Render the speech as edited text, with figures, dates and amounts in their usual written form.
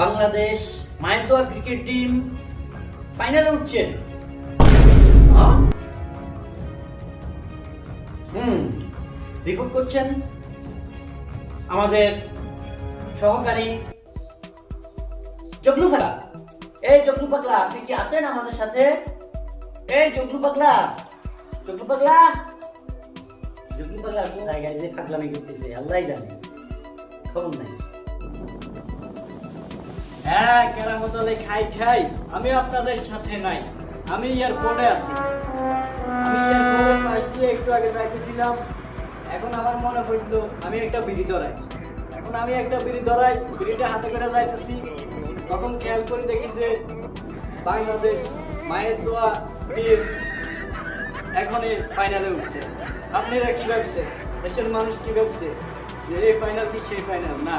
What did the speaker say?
বাংলাদেশ মায়ের দোয়া cricket team ফাইনালে উঠছেন। রিপোর্ট করছেন আমাদের সহকারী জগলু পাগলা। এই জগলু পাগলা, আপনি কি আছেন আমাদের সাথে? এই জগলু পাগলা, জগলু পাগলা, জগলু পাগলা কোন জায়গায় যে পাগলামি করতেছে আল্লাহই জানে, খবর নাই। হ্যাঁ, কেরামত আলী খাই খাই, আমি আপনাদের সাথে নাই, আমি এয়ারপোর্টে আছি। আমি এয়ারপোর্টের পাশ দিয়ে একটু আগে যাইতেছিলাম, এখন আমার মনে পড়লো আমি একটা বিড়ি ধরাই। এখন আমি একটা বিড়ি ধরাই, বিড়িটা হাতে করে যাইতেছি, তখন খেয়াল করে দেখি যে বাংলাদেশ মায়ের দোয়া টিম এখন এই ফাইনালে উঠছে। আপনারা কি ভাবছে, দেশের মানুষ কি ভাবছে যে এই ফাইনাল কি সেই ফাইনাল না?